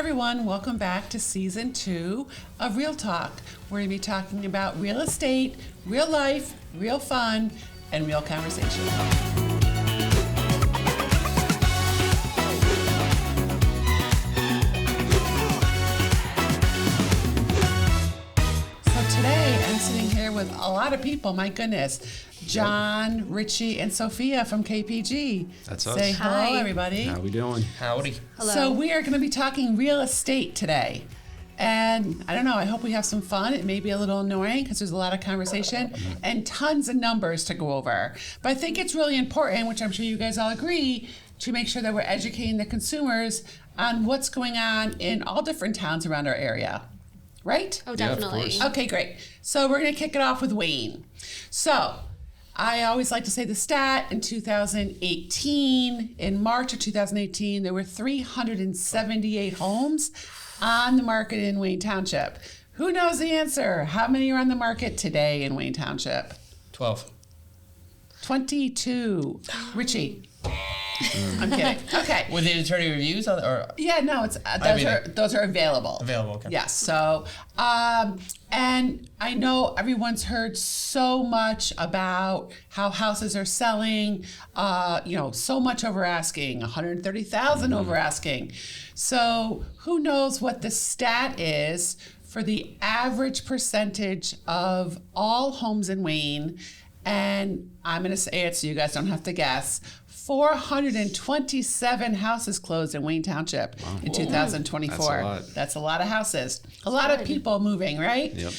everyone, welcome back to season 2 of Real Talk. We're going to be talking about real estate, real life, real fun, and real conversation. So today I'm sitting here with a lot of people, my goodness. John, Ritchie, and Sophia from KPG. That's us. Say hello, Hi. everybody. How we doing? Howdy. Hello. So we are going to be talking real estate today. And I don't know, I hope we have some fun. It may be a little annoying because there's a lot of conversation and tons of numbers to go over. But I think it's really important, which I'm sure you guys all agree, to make sure that we're educating the consumers on what's going on in all different towns around our area. Right? Oh, Yeah, of definitely. course. Okay, great. So we're going to kick it off with Wayne. So I always like to say the stat in 2018, in March of 2018, there were 378 homes on the market in Wayne Township. Who knows the answer? How many are on the market today in Wayne Township? 12. 22. Richie. I'm kidding. Okay. With the attorney reviews or Yeah, no, it's those are available. available? Okay. Yes. So, and I know everyone's heard so much about how houses are selling. So much over asking, 130,000 over asking. So, who knows what the stat is for the average percentage of all homes in Wayne? And I'm going to say it so you guys don't have to guess. 427 houses closed in Wayne Township in 2024. That's a lot. That's a lot of houses. A lot of people moving, right? Yep.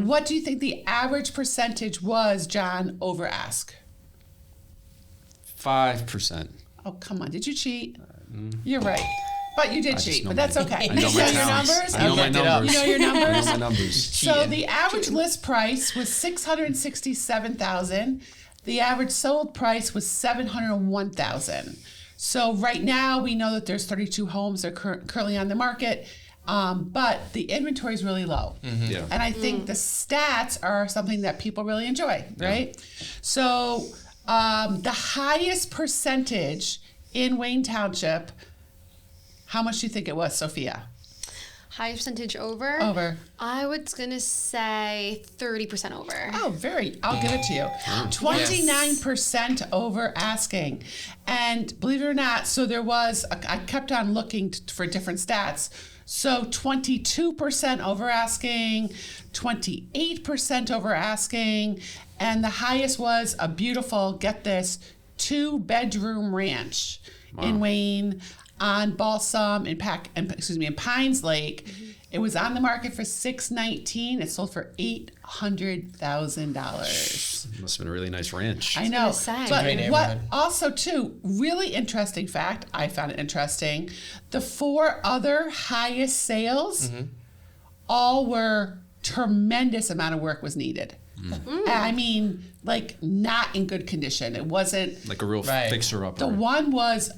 What do you think the average percentage was, John, over ask? 5%. Oh, come on. Did you cheat? You're right. But you did just cheat, know but my- that's okay. I know You my know your towns. numbers? I know my looked it up. numbers. You know your numbers? I know my numbers. So Cheating. the average list price was $667,000. The average sold price was $701,000. So right now we know that there's 32 homes that are currently on the market, but the inventory is really low. Yeah. And I think the stats are something that people really enjoy, right? So the highest percentage in Wayne Township, how much do you think it was, Sophia? High percentage over? Over. I was going to say 30% over. Oh, I'll give it to you. 29% over asking. And believe it or not, so there was, I kept on looking for different stats. So 22% over asking, 28% over asking, and the highest was a beautiful, get this, 2-bedroom ranch in Wayne on Balsam in Pines Lake. It was on the market for $619. It sold for $800,000. Must have been a really nice ranch. I know. gonna say. But Great what neighborhood. also too, really interesting fact, I found it interesting, the 4 other highest sales all were tremendous amount of work was needed. I mean, like not in good condition. It wasn't Like a real Right. fixer-upper. the one was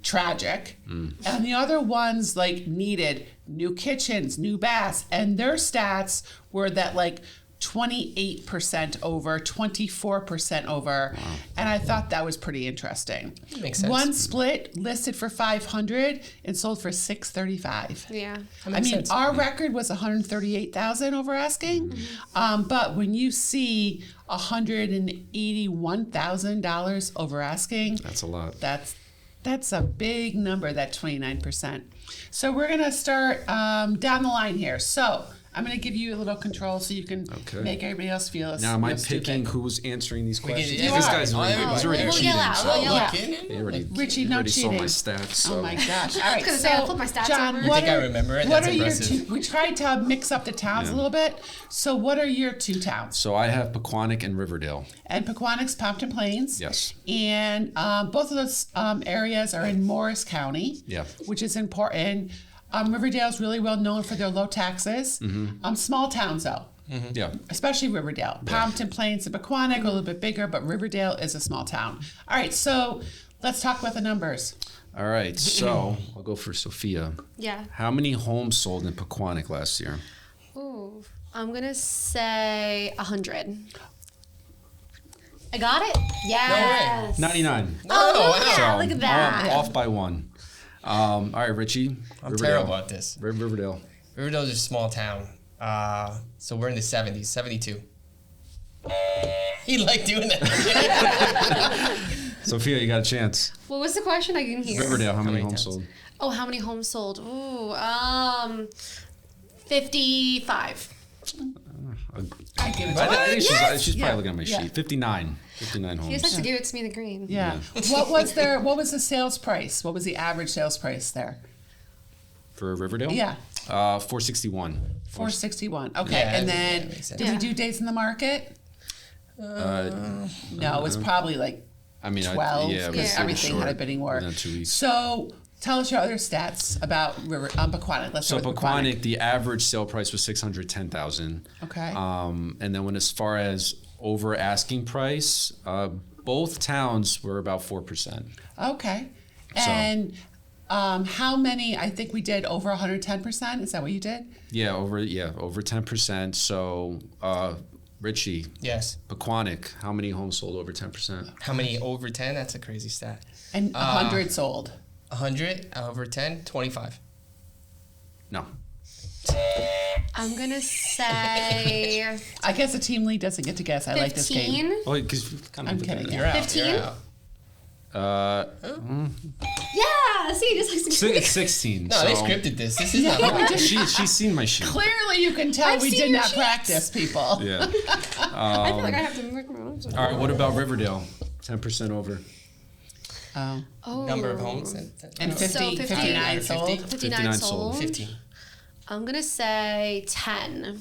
tragic, and the other ones like needed new kitchens, new baths, and their stats were that like 28% over, 24% over, and I thought that was pretty interesting. Makes sense. One split listed for $500 and sold for $635. Yeah. That I makes mean, sense. our record was $138,000 over asking, but when you see $181,000 over asking, That's a lot. that's a big number, that 29%. So we're gonna start down the line here. So I'm gonna give you a little control so you can Okay. make everybody else feel Now, am I real stupid. picking who's answering these questions? yeah, This you guy's are. already, he's already We'll cheating. yell out. so- We'll yell out. He already, Richie, he no already saw my cheating. stats. So. Oh my gosh! All right, gonna so say, I'll put my stats John, over. what I think I are- remember it. What That's are your impressive. two? We tried to mix up the towns a little bit. So what are your 2 towns? So I have Pequannock and Riverdale. And Pequannock's Pompton Plains. Yes. And both of those areas are in Morris County. Yeah. Which is important. Riverdale is really well known for their low taxes. Small towns though. Yeah. Especially Riverdale. Pompton Plains and Pequannock are a little bit bigger, but Riverdale is a small town. All right, so let's talk about the numbers. All right. So I'll go for Sophia. Yeah. How many homes sold in Pequannock last year? Ooh. I'm going to say 100. I got it? Yes. 99. Oh, wow. yeah. So Look at that. I'm off by 1. All right, Ritchie. I'm terrible at this. Riverdale. Riverdale's a small town. So we're in the 70s, 72. He liked doing that. Sophia, you got a chance. What was the question? I didn't hear. Riverdale, how many many homes towns? sold? Oh, how many homes sold? Ooh, 55. I give it I to think she's Yeah. probably looking at my Yeah. sheet. 59 You just homes. have to give it to me in the green. Yeah. What was the sales price? What was the average sales price there? For Riverdale? Yeah. 461. 461. Okay. Yeah, and that then makes sense. did we Yeah. do days in the market? No, it was probably like I mean, 12. yeah, because Yeah. everything had a bidding war. Within 2 weeks. So tell us your other stats about Pequannock. Let's So start with Pequannock, the average sale price was 610,000. Okay. And then as far as over asking price, both towns were about 4%. Okay. And how many? I think we did over 110%. Is that what you did? Yeah, over 10%. So Ritchie, Yes. Pequannock, how many homes sold over 10%? How many over 10? That's a crazy stat. And 100 sold. 100 over 10, 25. No. I'm going to say I guess the team lead doesn't get to guess. I like this game. 15. Oh, because kind of I'm kidding. You're out. 15? You're out. Yeah, see, just like It's 16. No, so they scripted this. This is not hard. she's seen my sheet. Clearly, you can tell I've we seen did your not sheets. practice, people. Yeah. I feel like I have to work my own. All right, what about Riverdale? 10% over. Oh. Oh. Number of homes. And So 50, 50. 59 50. sold. 59 sold. 15. I'm going to say 10.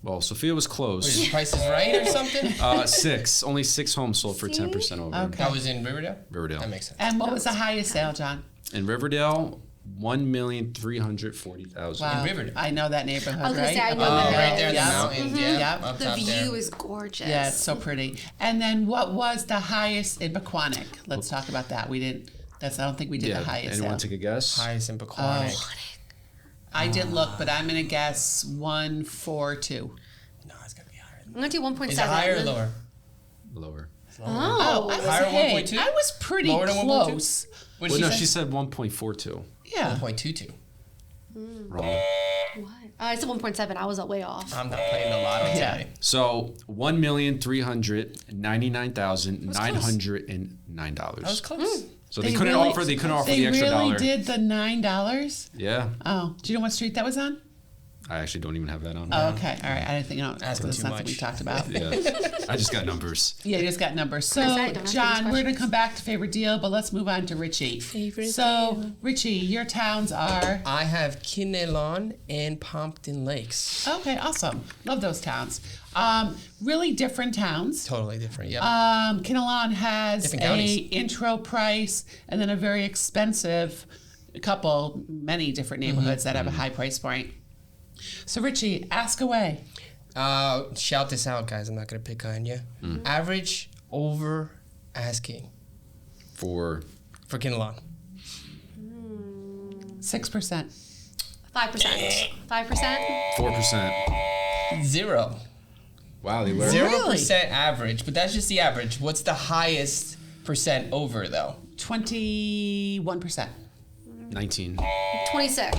Well, Sophia was What is close. the price is right or something? 6. Only 6 homes sold for 10% over. Okay. That was in Riverdale? Riverdale. That makes sense. And what was the highest sale, John? In Riverdale, 1,340,000. Wow. Riverdale. I know that neighborhood, I was gonna right? say, I know Oh, Riverdale. right there in Yeah. the mountains. Yeah. Yep. Up The top view there. is gorgeous. Yeah, it's so pretty. And then what was the highest in Pequannock? Let's talk about that. We didn't. I don't think we did Yeah. the highest Anyone sale. take a guess? Highest in Pequannock. I did look, but I'm gonna guess 142. No, it's got to be higher. I'm going to do 1.7. Is it higher or lower? Lower. Oh. I was, Higher hey, 1.2? I was pretty Lower than 1.2? close. What Well, did no, she she say? said 1.42. Yeah. 1.22. Wrong. What? I said 1.7. I was way off. I'm not playing the lotto Yeah. today. So $1,399,909. That was close. So they couldn't offer. They couldn't offer the extra They really dollar. did the $9. Yeah. Oh, do you know what street that was on? I actually don't even have that on. Oh, okay. All right. I didn't think. No, Asking that's too not something we much. talked about. Yeah. I just got numbers. Yeah, you just got numbers. So, Sorry, don't ask me John, these we're going to come back to favorite deal, but let's move on to Ritchie. So, Ritchie, your towns are. I have Kenan and Pompton Lakes. Okay, awesome. Love those towns. Really different towns. Totally different. Yeah. Kenan has Different a counties. intro price and then a very expensive many different neighborhoods that have a high price point. So, Ritchie, ask away. Shout this out, guys. I'm not gonna pick on you. Average over asking For for Kenan. 6%. 5%. 5%? 4%. 0. Wow, they were. 0% average, but that's just the average. What's the highest percent over though? 21%. 19. 26.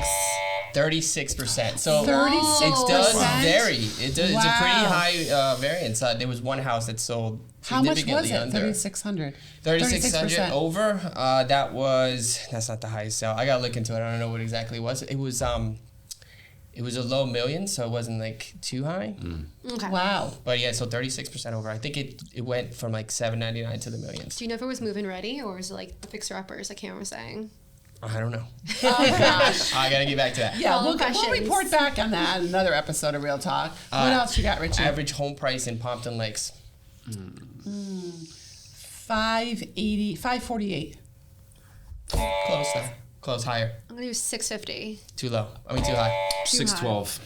36%. So 36%. it does Wow. vary. It's a pretty Wow. high variance. There was one house that sold How much significantly was it? under. 3,600. 3,600 over. That's not the highest sale. I gotta look into it. I don't know what exactly it was. It was a low million, so it wasn't like too high. Okay. Wow. But yeah, so 36% over. I think it went from like 799 to the millions. Do you know if it was move-in ready or was it like the fixer-uppers like Cameron was saying? I don't know. Oh, gosh. I gotta get back to that. Yeah, Follow-up we'll questions. report back on that in another episode of Real Talk. What else you got, Richie? Average home price in Pompton Lakes. 548. Close though. Close, higher. I'm gonna do 650. Too low. Too high. 612.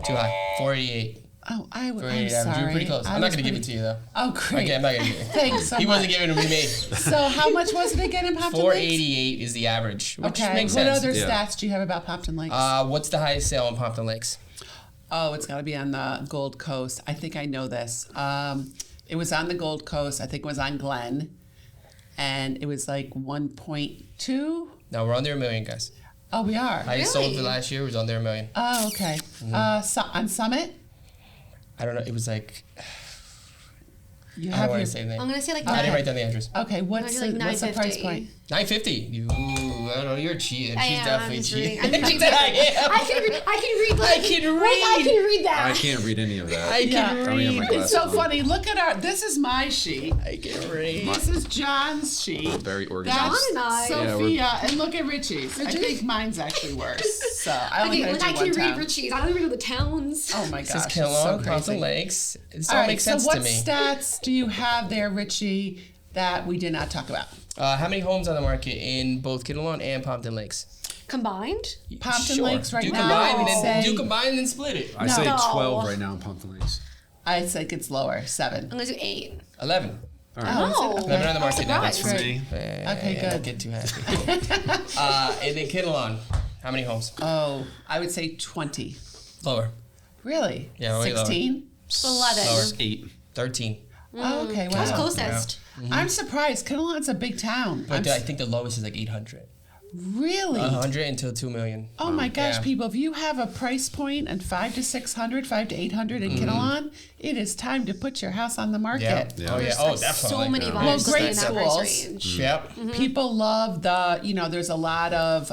Too high. 488. Oh, I'm 488 average. sorry. You're pretty close. I'm not gonna give it to you though. Oh, great. Okay, I'm not gonna give it. Thanks so He much. wasn't giving it to me. So how much was it again in Pompton Lakes? 488 is the average, which Okay. makes What sense. other Yeah. stats do you have about Pompton Lakes? What's the highest sale in Pompton Lakes? Oh, it's got to be on the Gold Coast. I think I know this. It was on the Gold Coast. I think it was on Glen. And it was like 1.2. No, we're under $1 million, guys. Oh, we are. Highest sold for last year was under $1 million. Oh, okay. So on Summit, I don't know. It was like you I don't have want your. to say the name. I'm gonna say like I didn't write 9. down the address. Okay, what's the price 950. point? $950. I don't know. You're cheating. I She's am, definitely I'm just cheating. reading. I'm reading. I I can read. I can Wait, I read. can read that. I can't read any of that. I Yeah. can I only have my read. It's so glasses on. funny. Look at our. This is my sheet. I can read. This is John's sheet. Very organized. John That's and I. Yeah, Sophia, and look at Ritchie's. I think mine's actually worse. So I only Okay, gotta like I do can one read town. Ritchie's. I don't even know the towns. Oh my This is gosh, it's Kenan, so Pompton crazy. Lakes. This All all right, makes so sense what to me. stats do you have there, Ritchie, that we did not talk about? How many homes on the market in both Kenan and Pompton Lakes? Combined? Pompton Lakes right do now, Combine I and would then, say- do combine and then split it. I No. say No. 12 right now in Pumpkin Lakes. I think it's lower, 7. I'm gonna do 8. 11. All right. Oh, is it? No. Okay. 11 on the I'm market now. That's for surprised. me. Okay, good. Don't get too happy. And then Kenan, how many homes? Oh, I would say 20. Lower. Really? Yeah, way lower. 16? 11. Lower. 8. 13. Oh, okay, That was wow. closest. I'm surprised. Kettle's a big town. But I think the lowest is like 800. Really? 100 until 2 million. Oh my gosh, Yeah. people! If you have a price point at 5 to 600, 5 to 800 in Kettleton, it is time to put your house on the market. Yeah. Oh, yeah. There's Oh, like definitely. so many Yeah. vibes Well, great in that price schools. range. Yep. People love there's a lot of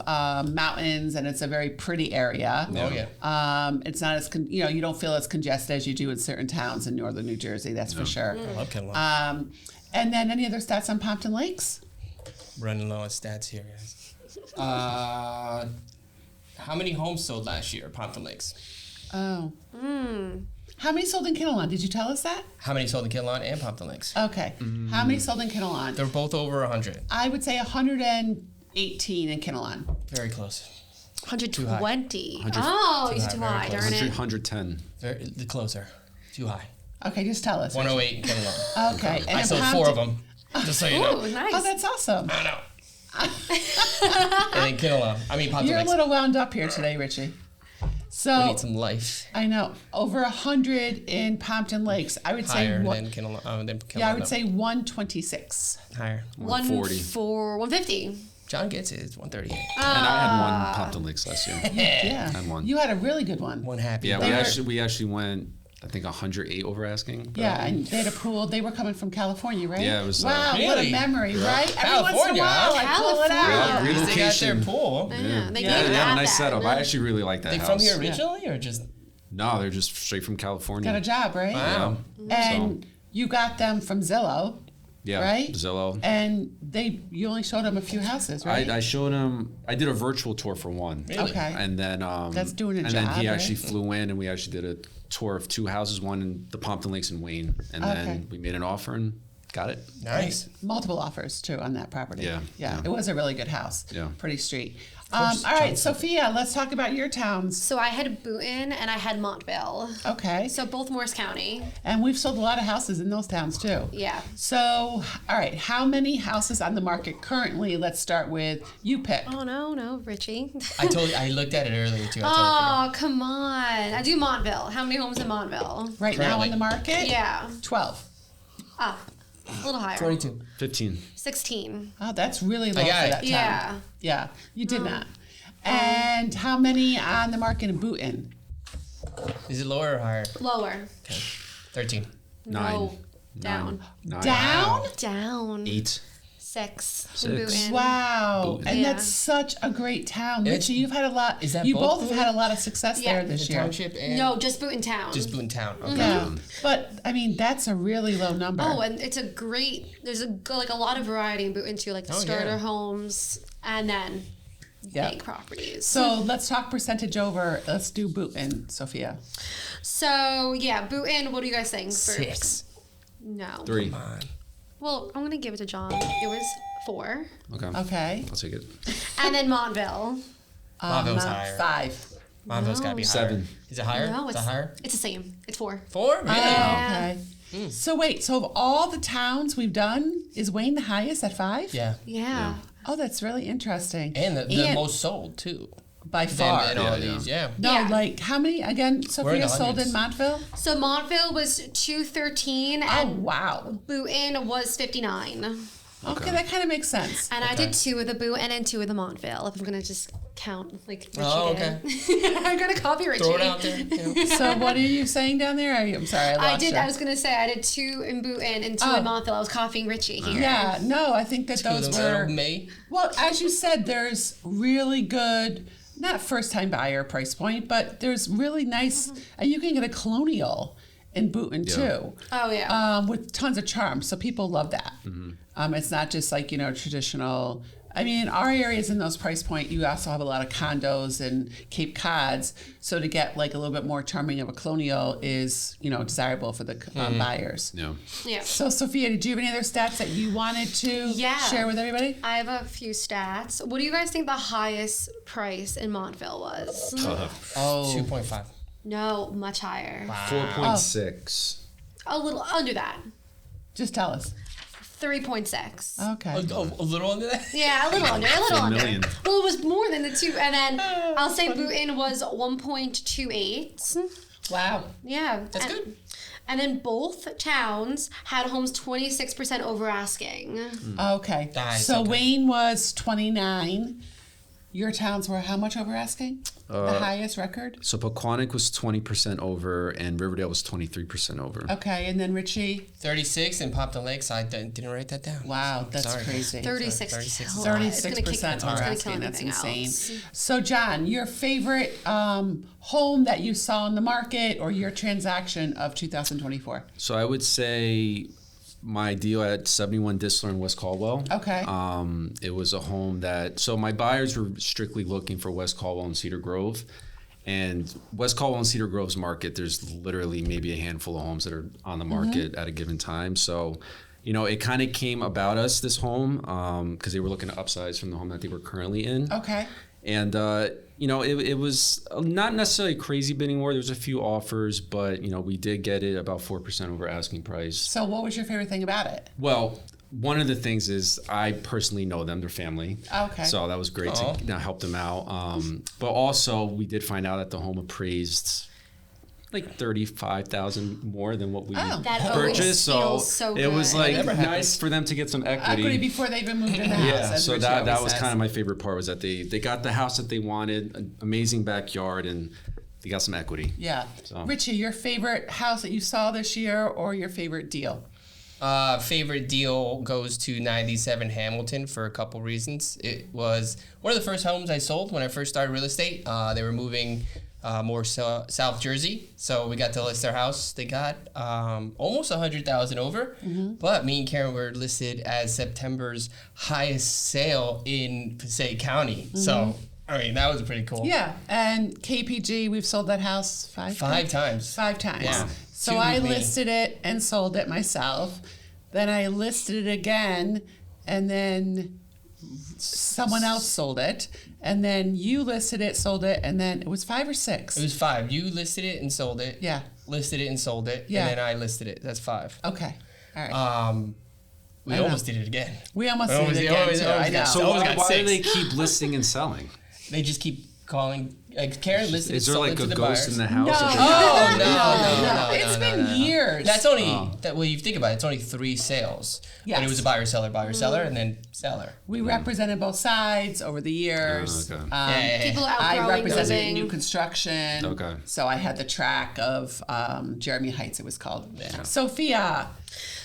mountains, and it's a very pretty area. Oh, yeah. It's not as you don't feel as congested as you do in certain towns in northern New Jersey. That's for sure. I love Kenan. And then any other stats on Pompton Lakes? Running low on stats here, guys. How many homes sold last year at Pompton Lakes? Oh. How many sold in Kettleton? Did you tell us that? How many sold in Kenan and Pompton Lakes? Okay. How many sold in Kettleton? They're both over 100. I would say 118 in Kettleton. Very close. 120. 100. Oh, you Too too high, high. very Darn 100, it. 110. Very closer. Too high. Okay, just tell us. 108 in Kenan. Okay. And I in sold Pompton- 4 of them. Just so you know. Ooh, nice. Oh, that's awesome. I know. And then Kenan. I mean, Pompton You're a Lakes. little wound up here today, Richie. We So need some life. I know over 100 in Pompton Lakes. I would say Higher one, than Kenan. yeah, I would say 126. higher. 140. 150. John gets it. It's 138. And I had one Pompton Lakes last year. Yeah, And one. you had a really good one. One happy. Yeah, day. we actually went, I think, 108 over asking. Yeah, and they had a pool. They were coming from California, right? Yeah, it was, Wow, what a Really? memory, right? Every once in a California, while, huh? I pull it out. California. Great At least they got their location. pool. Yeah, they Yeah, gave They have a that nice that. setup. I actually really like that They house. from here originally or just? No, they're just straight from California. Got a job, right? Wow. And you got them from Zillow, Yeah, right? Zillow. and you only showed them a few houses, right? I showed him. I did a virtual tour for one. Really? Okay. And then That's doing a and then job, he right? actually flew in, and we actually did a tour of 2 houses, one in the Pompton Lakes in Wayne, and Okay. then we made an offer and got it. Nice. Multiple offers too on that property. Yeah, yeah. yeah. It was a really good house. Yeah. Pretty street. course, All right, Johnson. Sophia, let's talk about your towns. So I had Boonton and I had Montville. Okay. So both Morris County. And we've sold a lot of houses in those towns too. Yeah. So, all right, how many houses on the market currently? Let's start with you pick. Oh no, Richie. I looked at it earlier too. Oh, come on. I do Montville. How many homes in Montville? Right now Currently. on the market? Yeah. 12. Ah, a little higher. 22. 15. 16. Oh, that's really low for got it. that town. Yeah. Yeah, you did not. And how many on the market in Boonton? Is it lower or higher? Lower. Okay. 13. 9. No. Down. 9. Down? Down. 8. 6. in 6. Boonton. Wow. Boonton. And Yeah. that's such a great town. It's- Richie, you've had a lot. Is that you both both have had a lot of success Yeah. there this The year. township and No, just Boonton Town. just Boone Town. Okay. Yeah. But I mean, that's a really low number. Oh, and it's a great. There's a lot of variety in Boonton too, like the Oh, starter yeah. homes and then Yeah. big properties. So let's talk percentage over. Let's do Boonton, Sophia. So yeah, Boonton. What do you guys think? For, 6. No. 3. Come on. Well, I'm gonna give it to John. It was 4, Okay. Okay. I'll take it. and then Montville. Montville's higher. 5. Montville's got to be higher. 7. Is it higher? No, Is it's it higher? It's the same. It's 4. 4? Really? Okay. So wait, so of all the towns we've done, is Wayne the highest at 5? Yeah. Yeah. Oh, that's really interesting. And the most sold too. by Them far. and all Yeah, these, yeah. No, Yeah. like how many again? in Sophia the sold in hundreds. Montville. So Montville was 213 Oh and wow! Boonton was 59. Okay, that kind of makes sense. And I did 2 of the Boot and 2 of the Montville. If I'm gonna just count like Ritchie okay. did. I'm gonna copy Ritchie. Throw it out there. Yeah. So what are you saying down there? I'm sorry, I lost you. I was gonna say I did 2 in Boot and 2 in Montville. I was copying Ritchie here. Yeah, no, I think that those were. May. Well, as you said, there's really good, not first time buyer price point, but there's really nice, and you can get a colonial in Boonton too. Oh yeah. With tons of charm. So people love that. It's not just like, traditional. I mean, our areas in those price point, you also have a lot of condos and Cape Cods. So to get like a little bit more charming of a colonial is, desirable for the buyers. Yeah. Yeah. So Sophia, did you have any other stats that you wanted to share with everybody? I have a few stats. What do you guys think the highest price in Montville was? 2.5. No, much higher. Wow. 4.6. A little under that. Just tell us. 3.6. Okay. A little under that? Yeah, a little under. A little under. million. Well, it was more than the 2. And then I'll say Boonton was 1.28. Wow. Yeah. That's good. And then both towns had homes 26% over asking. Okay. Nice, So okay. Wayne was 29. Your towns were how much over asking? The highest record? So Pequannock was 20% over, and Riverdale was 23% over. Okay, and then Ritchie? 36 in Pompton Lakes. I didn't write that down. Wow, that's Sorry. crazy. 36. 36. 36% over asking. That's insane. So, John, your favorite home that you saw in the market or your transaction of 2024? So I would say my deal at 71 Disler in West Caldwell. Okay. It was a home that, so my buyers were strictly looking for West Caldwell and Cedar Grove. And West Caldwell and Cedar Grove's market, there's literally maybe a handful of homes that are on the market at a given time. So, it kind of came about us, this home, because they were looking to upsize from the home that they were currently in. Okay. And, it was not necessarily a crazy bidding war. There was a few offers, but, we did get it about 4% over asking price. So what was your favorite thing about it? Well, one of the things is I personally know them, their family. Okay. So that was great to help them out. But also, we did find out that the home appraised like $35,000 more than what we That always purchased. feels so it was good. like Never nice for them to get some equity. Equity before they even moved in the house. Yeah, as so Richie that always was says. kind of my favorite part, was that they got the house that they wanted, an amazing backyard, and they got some equity. Yeah. So. Richie, your favorite house that you saw this year or your favorite deal? Favorite deal goes to 97 Hamilton for a couple reasons. It was one of the first homes I sold when I first started real estate. They were moving more South Jersey, so we got to list their house. They got almost 100,000 over, but me and Karen were listed as September's highest sale in Passaic County. So, I mean, that was pretty cool. Yeah. And KPG, we've sold that house five times. 5 times. Yeah. So Two I with me. listed it and sold it myself. Then I listed it again, and then someone else sold it. And then you listed it, sold it, and then it was 5 or 6. It was 5. You listed it and sold it. Yeah. Listed it and sold it. Yeah. And then I listed it. That's 5. Okay. All right. We I know. almost did it again. We almost We did always- it again, always- too. always I know. got So So why, we got why do 6. they keep listing and selling? They just keep calling. Like Karen listed Is it, there sold like it to a the ghost buyers. in the house? No. that they- No. It's been years. That's only that. Well, you think about it, it's only 3 sales. Yes. But it was a buyer, seller, and then seller. We represented both sides over the years. Oh, okay. Yeah. People are I outgrowing represented living. new construction. Okay. So I had the track of Jeremy Heights, it was called. Yeah. Sophia,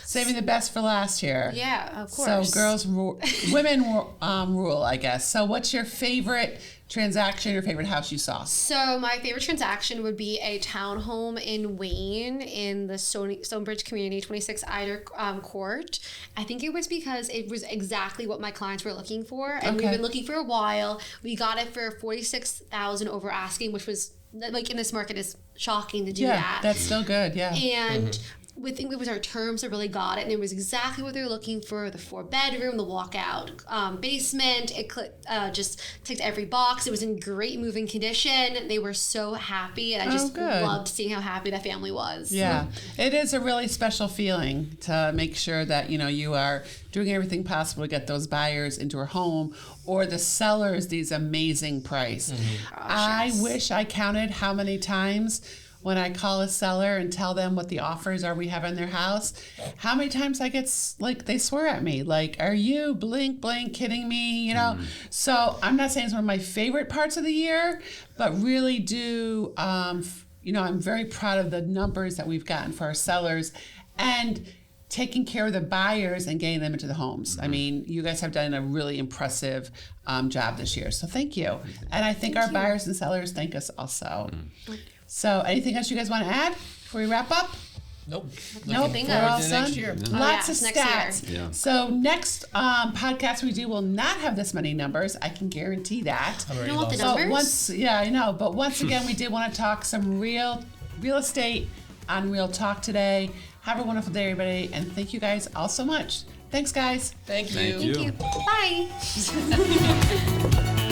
saving the best for last here. Yeah, of course. So women rule, I guess. So what's your favorite transaction, your favorite house you saw? So my favorite transaction would be a townhome in Wayne in the Stonebridge community, 26 Eider Court. I think it was because it was exactly what my clients were looking for, and Okay. we've been looking for a while. We got it for 46,000 over asking, which was like in this market is shocking to do Yeah, that. that's still good. Yeah. And we think it was our terms that really got it, and it was exactly what they were looking for: the 4-bedroom, the walkout basement. It just ticked every box. It was in great moving condition. They were so happy, and I just good. loved seeing how happy that family was. Yeah, it is a really special feeling to make sure that you are doing everything possible to get those buyers into a home or the sellers these amazing price. I wish I counted how many times when I call a seller and tell them what the offers are we have in their house, how many times I get they swear at me, like, are you blink kidding me? You know. So I'm not saying it's one of my favorite parts of the year, but really do I'm very proud of the numbers that we've gotten for our sellers and taking care of the buyers and getting them into the homes. I mean, you guys have done a really impressive job this year. So thank you. And I think our buyers and sellers thank us also. So anything else you guys want to add before we wrap up? Nope. Nope. Looking We're all forward to done. next year. Lots of next stats. year. Yeah. So next podcast we do will not have this many numbers. I can guarantee that. I'm already You don't want the lost. numbers? Yeah, I know. But once again, we did want to talk some real estate on Real Talk today. Have a wonderful day, everybody, and thank you guys all so much. Thanks, guys. Thank you. Thank you. Bye.